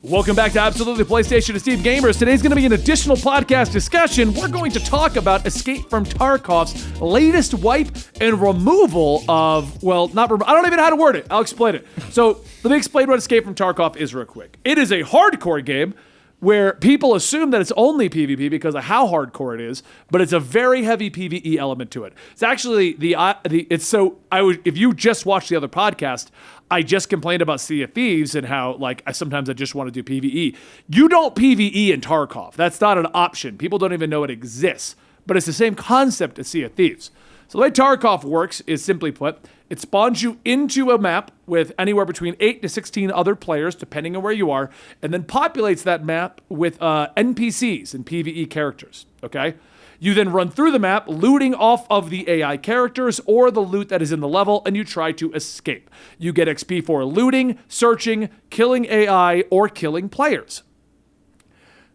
Welcome back to Absolutely PlayStation and Steve Gamers. Today's going to be an additional podcast discussion. We're going to talk about Escape from Tarkov's latest wipe and removal of, I don't even know how to word it. I'll explain it. So let me explain what Escape from Tarkov is real quick. It is a hardcore game where people assume that it's only PvP because of how hardcore it is, but it's a very heavy PvE element to it. It's actually if you just watched the other podcast, I just complained about Sea of Thieves and how sometimes I just want to do PvE. You don't PvE in Tarkov. That's not an option. People don't even know it exists, but it's the same concept as Sea of Thieves. So the way Tarkov works is, simply put, it spawns you into a map with anywhere between 8 to 16 other players, depending on where you are, and then populates that map with NPCs and PvE characters, okay? You then run through the map, looting off of the AI characters or the loot that is in the level, and you try to escape. You get XP for looting, searching, killing AI, or killing players.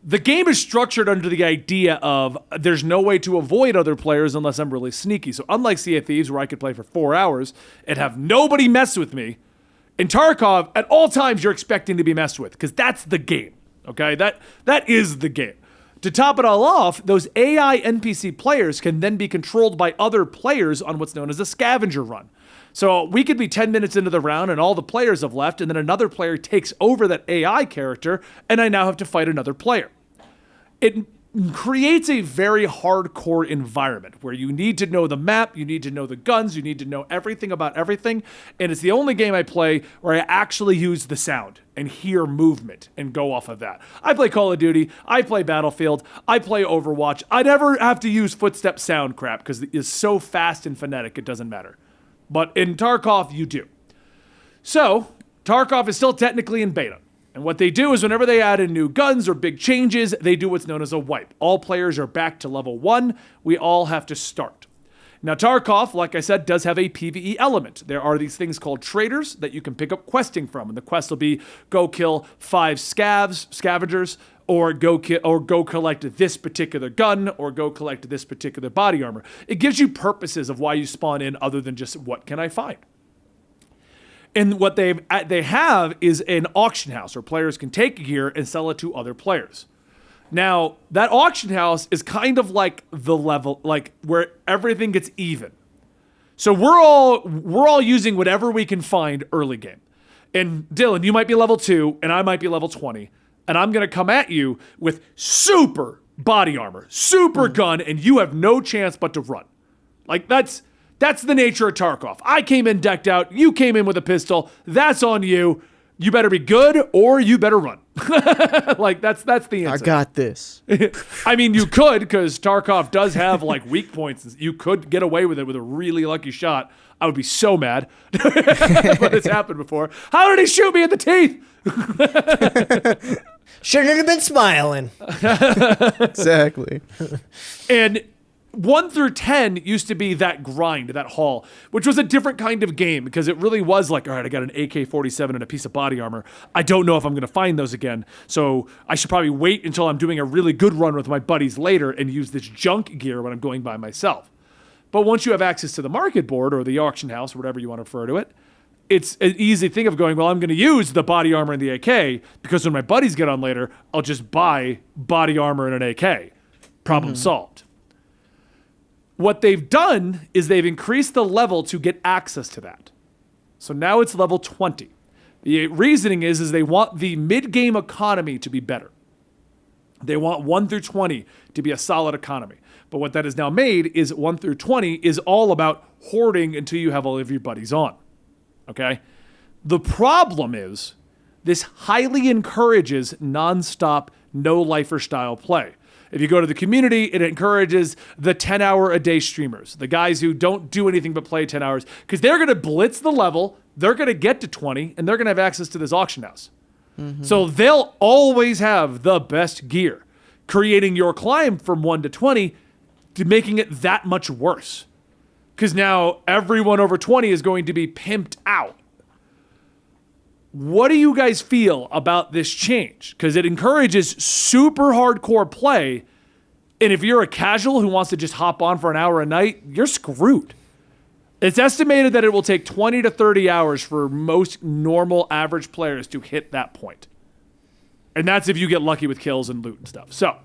The game is structured under the idea of there's no way to avoid other players unless I'm really sneaky. So unlike Sea of Thieves, where I could play for 4 hours and have nobody mess with me, in Tarkov, at all times you're expecting to be messed with, because that's the game, okay? That is the game. To top it all off, those AI NPC players can then be controlled by other players on what's known as a scavenger run. So we could be 10 minutes into the round and all the players have left, and then another player takes over that AI character, and I now have to fight another player. It creates a very hardcore environment where you need to know the map, you need to know the guns, you need to know everything about everything, and it's the only game I play where I actually use the sound and hear movement and go off of that. I play Call of Duty, I play Battlefield, I play Overwatch. I never have to use footstep sound crap because it's so fast and phonetic it doesn't matter. But in Tarkov, you do. So, Tarkov is still technically in beta. And what they do is whenever they add in new guns or big changes, they do what's known as a wipe. All players are back to level 1. We all have to start. Now, Tarkov, like I said, does have a PvE element. There are these things called traders that you can pick up questing from. And the quest will be go kill 5 scavengers, or go collect this particular gun, or go collect this particular body armor. It gives you purposes of why you spawn in other than just what can I find. And what they have is an auction house where players can take gear and sell it to other players. Now, that auction house is kind of like the level, like where everything gets even. So we're all using whatever we can find early game. And Dylan, you might be level 2 and I might be level 20. And I'm going to come at you with super body armor, super gun, and you have no chance but to run. Like that's the nature of Tarkov. I came in decked out. You came in with a pistol. That's on you. You better be good or you better run. Like that's the answer. I got this. I mean, you could, because Tarkov does have like weak points. You could get away with it with a really lucky shot. I would be so mad. But it's happened before. How did he shoot me in the teeth? Shouldn't have been smiling. Exactly. And 1 through 10 used to be that grind, that haul, which was a different kind of game because it really was like, all right, I got an AK-47 and a piece of body armor. I don't know if I'm going to find those again, so I should probably wait until I'm doing a really good run with my buddies later and use this junk gear when I'm going by myself. But once you have access to the market board or the auction house or whatever you want to refer to it, it's an easy thing of going, well, I'm going to use the body armor and the AK because when my buddies get on later, I'll just buy body armor and an AK. Problem solved. What they've done is they've increased the level to get access to that. So now it's level 20. The reasoning is they want the mid-game economy to be better. They want 1 through 20 to be a solid economy. But what that has now made is 1 through 20 is all about hoarding until you have all of your buddies on. Okay? The problem is this highly encourages non-stop, no-lifer style play. If you go to the community, it encourages the 10-hour-a-day streamers, the guys who don't do anything but play 10 hours, because they're going to blitz the level, they're going to get to 20, and they're going to have access to this auction house. So they'll always have the best gear, creating your climb from 1 to 20 to making it that much worse. Because now everyone over 20 is going to be pimped out. What do you guys feel about this change? Because it encourages super hardcore play, and if you're a casual who wants to just hop on for an hour a night, you're screwed. It's estimated that it will take 20 to 30 hours for most normal average players to hit that point. And that's if you get lucky with kills and loot and stuff. So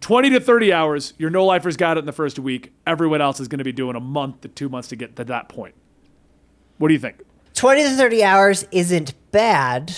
20 to 30 hours, your no-lifers got it in the first week. Everyone else is going to be doing a month to 2 months to get to that point. What do you think? 20 to 30 hours isn't bad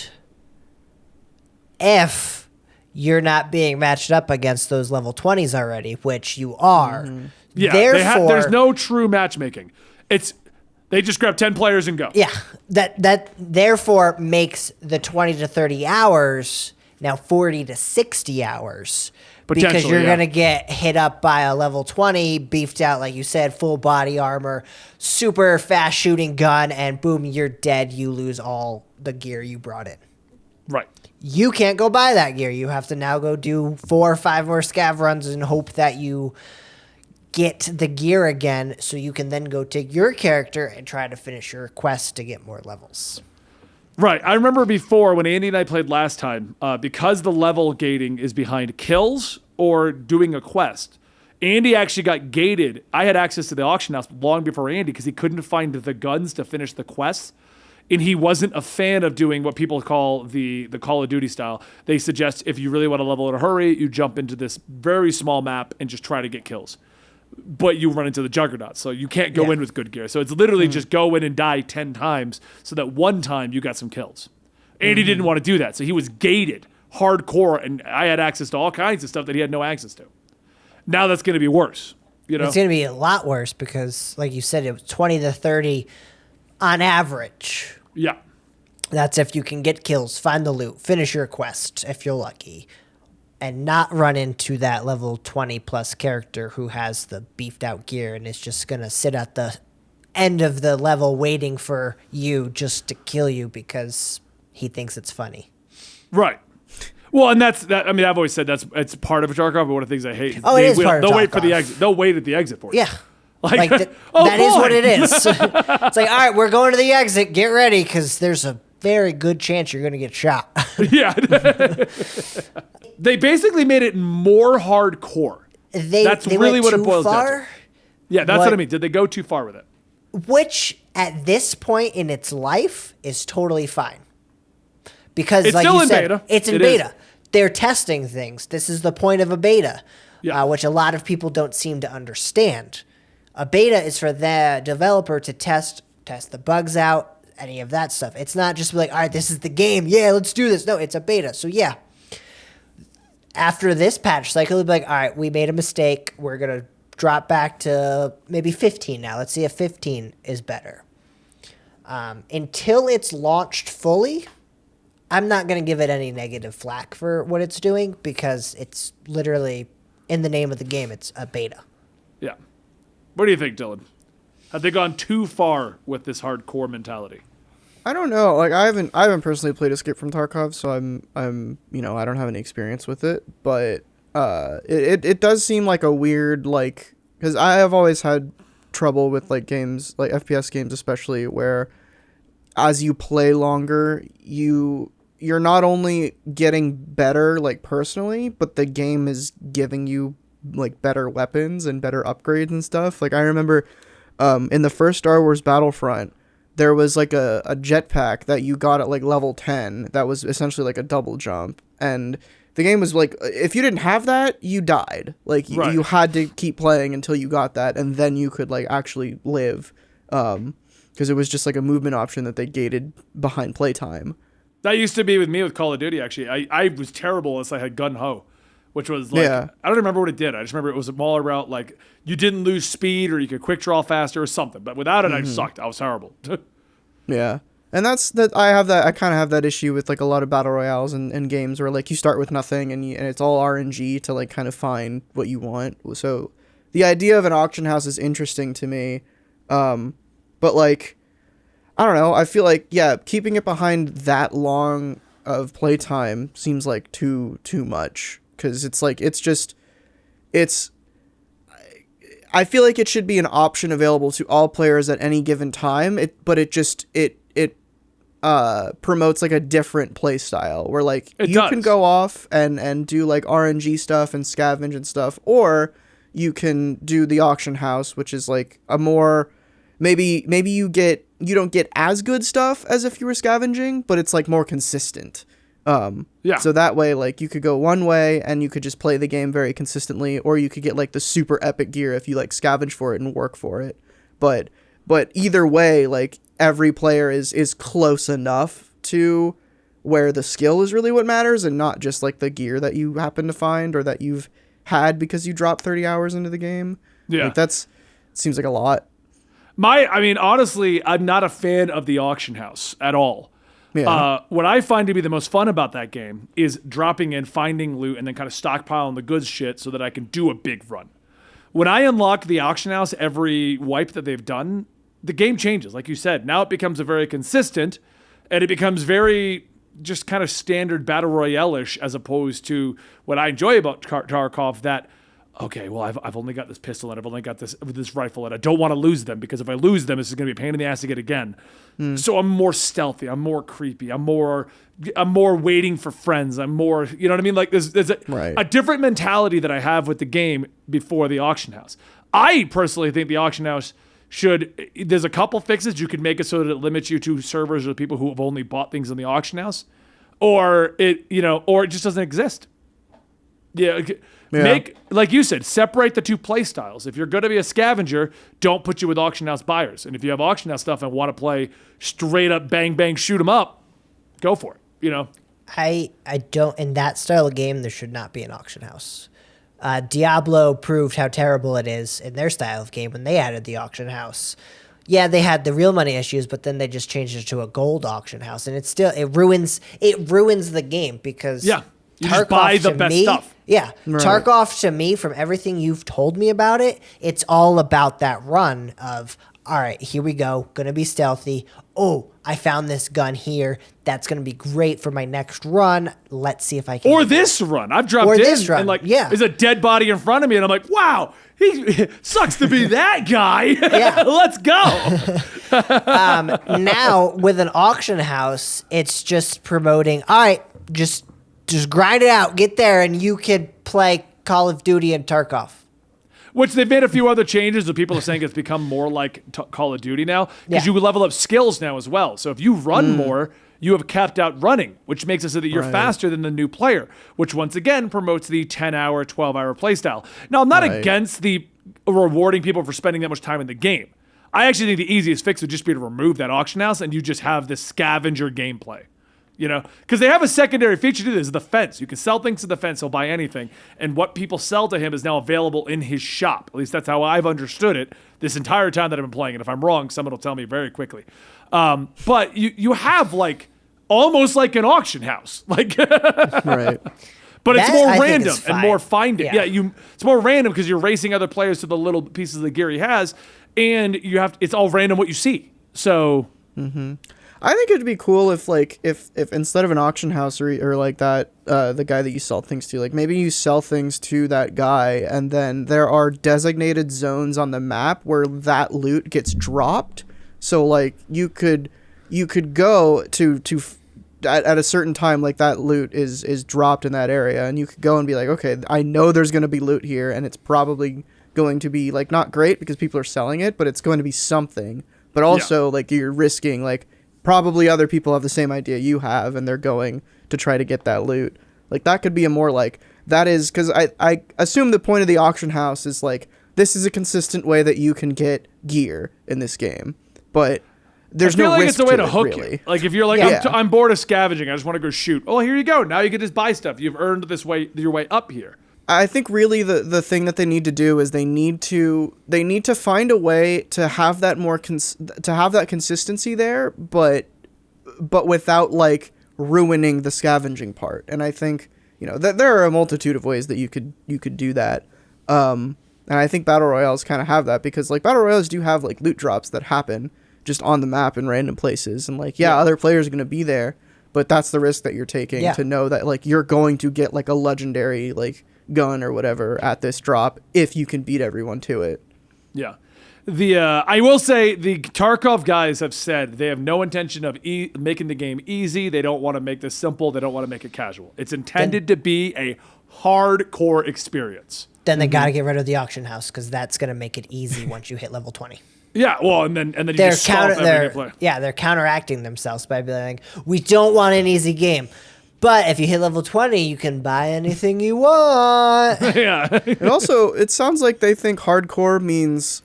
if you're not being matched up against those level 20s already, which you are. Mm-hmm. Yeah, Therefore, there's no true matchmaking. They just grab 10 players and go. Yeah, that therefore makes the 20 to 30 hours now 40 to 60 hours. Because you're going to get hit up by a level 20, beefed out, like you said, full body armor, super fast shooting gun, and boom, you're dead. You lose all the gear you brought in. Right. You can't go buy that gear. You have to now go do 4 or 5 more scav runs and hope that you get the gear again so you can then go take your character and try to finish your quest to get more levels. Right. I remember before when Andy and I played last time, because the level gating is behind kills or doing a quest, Andy actually got gated. I had access to the auction house long before Andy because he couldn't find the guns to finish the quests. And he wasn't a fan of doing what people call the Call of Duty style. They suggest if you really want to level in a hurry, you jump into this very small map and just try to get kills. But you run into the juggernaut, so you can't go in with good gear. So it's literally just go in and die 10 times so that one time you got some kills. Andy didn't want to do that, so he was gated hardcore, and I had access to all kinds of stuff that he had no access to. Now that's going to be worse. You know? It's going to be a lot worse because, like you said, it was 20 to 30 on average. Yeah. That's if you can get kills, find the loot, finish your quest if you're lucky, and not run into that level 20 plus character who has the beefed out gear and is just going to sit at the end of the level waiting for you just to kill you because he thinks it's funny. Right. Well, and that's that. I mean, I've always said it's part of a Tarkov, but one of the things I hate. Oh, it is part of They'll wait for the Tarkov. exit. They'll wait at the exit for you. Yeah. Like that boy. is what it is. It's like, all right, we're going to the exit. Get ready because there's a very good chance you're going to get shot. Yeah. They basically made it more hardcore. That's really what it boils down to. Yeah, that's what I mean. Did they go too far with it? Which, at this point in its life, is totally fine. Because, it's like still you in said, beta. It's in It beta. is. They're testing things. This is the point of a beta, Yeah. which a lot of people don't seem to understand. A beta is for the developer to test the bugs out, any of that stuff. It's not just like, all right, this is the game. Yeah, let's do this. No, it's a beta. So, yeah. After this patch cycle, they'll be like, all right, we made a mistake. We're going to drop back to maybe 15 now. Let's see if 15 is better. Until it's launched fully, I'm not going to give it any negative flack for what it's doing because it's literally, in the name of the game, it's a beta. Yeah. What do you think, Dylan? Have they gone too far with this hardcore mentality? I don't know. Like I haven't personally played Escape from Tarkov, so I'm I don't have any experience with it, but it does seem like a weird, like, cuz I have always had trouble with like games, like FPS games especially, where as you play longer, you're not only getting better like personally, but the game is giving you like better weapons and better upgrades and stuff. Like I remember in the first Star Wars Battlefront, there was like a jetpack that you got at like level 10 that was essentially like a double jump, and the game was like, if you didn't have that, you died. Like Right. you had to keep playing until you got that, and then you could like actually live, because it was just like a movement option that they gated behind playtime. That used to be with me with Call of Duty, actually. I was terrible unless I had Gun Ho, which was like, Yeah. I don't remember what it did. I just remember it was all about like you didn't lose speed or you could quick draw faster or something. But without it, I sucked. I was horrible. Yeah. And I kind of have that issue with like a lot of battle royales and games where like you start with nothing and it's all RNG to like kind of find what you want. So the idea of an auction house is interesting to me. But like, I don't know. I feel like, yeah, keeping it behind that long of playtime seems like too much. Cause it's like, I feel like it should be an option available to all players at any given time. But it promotes like a different play style where like you can go off and do like RNG stuff and scavenge and stuff, or you can do the auction house, which is like a more maybe you don't get as good stuff as if you were scavenging, but it's like more consistent. Yeah. So that way, like, you could go one way and you could just play the game very consistently, or you could get like the super epic gear if you like scavenge for it and work for it. But either way, like, every player is close enough to where the skill is really what matters, and not just like the gear that you happen to find or that you've had because you dropped 30 hours into the game. Yeah. Like, seems like a lot. I mean, honestly, I'm not a fan of the auction house at all. Yeah. What I find to be the most fun about that game is dropping in, finding loot, and then kind of stockpiling the goods shit so that I can do a big run. When I unlock the auction house every wipe that they've done, the game changes. Like you said, now it becomes a very consistent, and it becomes very just kind of standard battle royale-ish, as opposed to what I enjoy about Tarkov, that, okay, well, I've only got this pistol and I've only got this rifle, and I don't want to lose them, because if I lose them, this is going to be a pain in the ass to get again. So I'm more stealthy. I'm more creepy. I'm more waiting for friends. I'm more, you know what I mean? Like, there's a different mentality that I have with the game before the auction house. I personally think the auction house there's a couple fixes you could make it so that it limits you to servers or people who have only bought things in the auction house, or it just doesn't exist. Yeah. Make, like you said, separate the two play styles. If you're going to be a scavenger, don't put you with auction house buyers. And if you have auction house stuff and want to play straight up bang bang shoot 'em up, go for it. You know, I don't, in that style of game, there should not be an auction house. Diablo proved how terrible it is in their style of game when they added the auction house. Yeah, they had the real money issues, but then they just changed it to a gold auction house, and it ruins the game, because you just buy the best stuff. Yeah, right. Tarkov, to me, from everything you've told me about it, it's all about that run of, all right, here we go, gonna be stealthy. Oh, I found this gun here. That's gonna be great for my next run. Let's see if I can. Or this run. I've dropped in and like, there's a dead body in front of me, and I'm like, wow, he sucks to be that guy. Yeah. Let's go. Now with an auction house, it's just promoting, all right, just grind it out, get there, and you could play Call of Duty and Tarkov. Which they've made a few other changes that people are saying it's become more like Call of Duty now, because you level up skills now as well. So if you run more, you have capped out running, which makes it so that you're faster than the new player, which once again promotes the 10-hour, 12-hour playstyle. Now, I'm not against the rewarding people for spending that much time in the game. I actually think the easiest fix would just be to remove that auction house, and you just have this scavenger gameplay. You know, because they have a secondary feature to this, the fence. You can sell things to the fence, he'll buy anything. And what people sell to him is now available in his shop. At least that's how I've understood it this entire time that I've been playing. And if I'm wrong, someone will tell me very quickly. But you have like almost like an auction house. Like Right. But it's That, more I think, random is and fine. more finding. Yeah. It's more random because you're racing other players to the little pieces of the gear he has, and it's all random what you see. So I think it'd be cool if instead of an auction house or like that, the guy that you sell things to, like maybe you sell things to that guy, and then there are designated zones on the map where that loot gets dropped. So like you could go to at a certain time, like that loot is dropped in that area, and you could go and be like, okay, I know there's going to be loot here, and it's probably going to be like not great because people are selling it, but it's going to be something. But also like you're risking like probably other people have the same idea you have, and they're going to try to get that loot. Like that could be a more like that is because I assume the point of the auction house is like this is a consistent way that you can get gear in this game, but there's I feel no like risk it's a way to it, hook really. you. Like if you're like, I'm bored of scavenging, I just want to go shoot. Oh, here you go. Now you can just buy stuff. You've earned your way up here. I think really the thing that they need to do is they need to find a way to have that to have that consistency there, but without like ruining the scavenging part. And I think that there are a multitude of ways that you could do that. And I think battle royales kind of have that because like battle royales do have like loot drops that happen just on the map in random places, and like other players are going to be there, but that's the risk that you're taking to know that like you're going to get like a legendary like gun or whatever at this drop if you can beat everyone to it. Yeah. I will say the Tarkov guys have said they have no intention of making the game easy. They don't want to make this simple. They don't want to make it casual. It's intended to be a hardcore experience. Then they got to get rid of the auction house because that's going to make it easy once you hit level 20. Yeah, well, and then you just stop every new player. Yeah, they're counteracting themselves by being like, we don't want an easy game. But if you hit level 20, you can buy anything you want. Yeah. And also, it sounds like they think hardcore means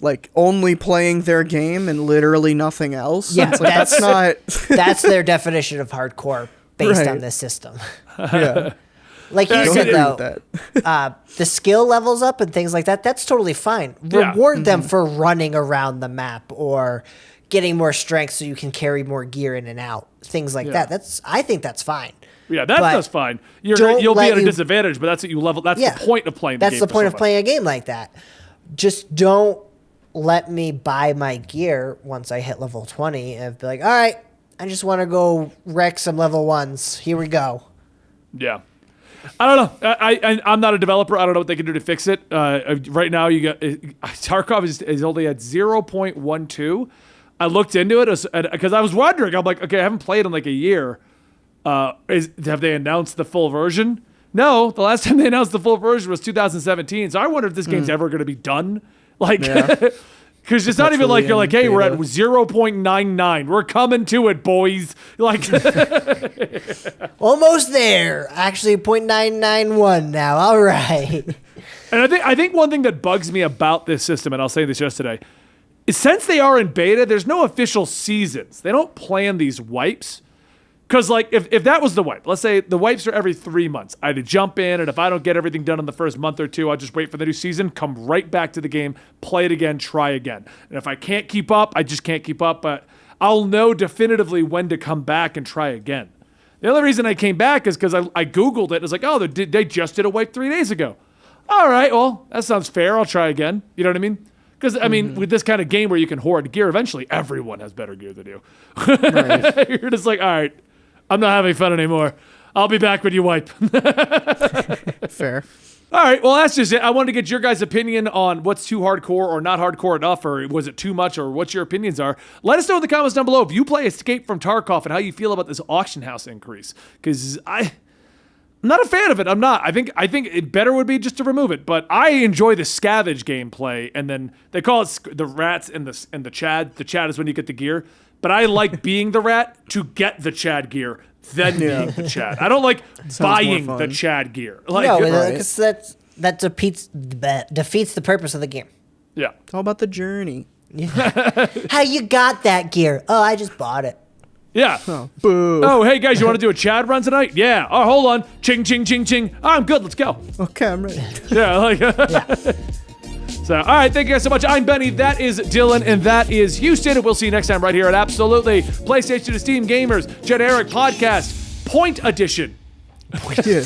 like only playing their game and literally nothing else. Yeah, It's like, that's not. That's their definition of hardcore based Right. on this system. Yeah. Like you Don't said, agree though, with that. the skill levels up and things like that, that's totally fine. Yeah. Reward them for running around the map or getting more strength so you can carry more gear in and out. Things like Yeah. that. I think that's fine. Yeah, But that's fine. You'll don't be let at a you- disadvantage, but that's what you level. That's Yeah. the point of playing. That's game the for point of somebody. playing a game like that. Just don't let me buy my gear once I hit level 20 and be like, all right, I just want to go wreck some level 1s. Here we go. Yeah. I don't know. I'm not a developer. I don't know what they can do to fix it. Right now, you got Tarkov is only at 0.12. I looked into it because I was wondering. I'm like, okay, I haven't played in like a year. Have they announced the full version? No, the last time they announced the full version was 2017. So I wonder if this game's ever going to be done. Like, Yeah. because it's not even Perpetually like you're like, in hey, we're at beta. 0.99. We're coming to it, boys. Like, Almost there. Actually, 0.991 now. All right. and I think one thing that bugs me about this system, and I'll say this yesterday, is since they are in beta, there's no official seasons. They don't plan these wipes. Because, like, if that was the wipe, let's say the wipes are every 3 months. I'd jump in, and if I don't get everything done in the first month or two, I'll just wait for the new season, come right back to the game, play it again, try again. And if I can't keep up, I just can't keep up. But I'll know definitively when to come back and try again. The only reason I came back is because I Googled it. It's like, oh, they just did a wipe 3 days ago. All right, well, that sounds fair. I'll try again. You know what I mean? Because, I mean, with this kind of game where you can hoard gear, eventually everyone has better gear than you. Right. You're just like, all right, I'm not having fun anymore. I'll be back when you wipe. Fair. All right, well, that's just it. I wanted to get your guys' opinion on what's too hardcore or not hardcore enough, or was it too much, or what your opinions are. Let us know in the comments down below if you play Escape from Tarkov and how you feel about this auction house increase. Because I'm not a fan of it. I'm not. I think it better would be just to remove it. But I enjoy the scavenge gameplay, and then they call it the rats and the Chad. The Chad is when you get the gear. But I like being the rat to get the Chad gear, then being the Chad. I don't like buying more the fun. Chad gear. Like, No, right. because that defeats the purpose of the game. yeah. It's all about the journey. How you got that gear? Oh, I just bought it. Yeah. Oh, boo. Oh, hey guys, you want to do a Chad run tonight? Yeah. Oh, hold on. Ching, ching, ching, ching. Oh, I'm good. Let's go. Okay, I'm ready. Yeah. Like. So, all right. Thank you guys so much. I'm Benny. That is Dylan, and that is Houston. And we'll see you next time right here at Absolutely PlayStation to Steam Gamers Generic Podcast Point Edition. Yeah.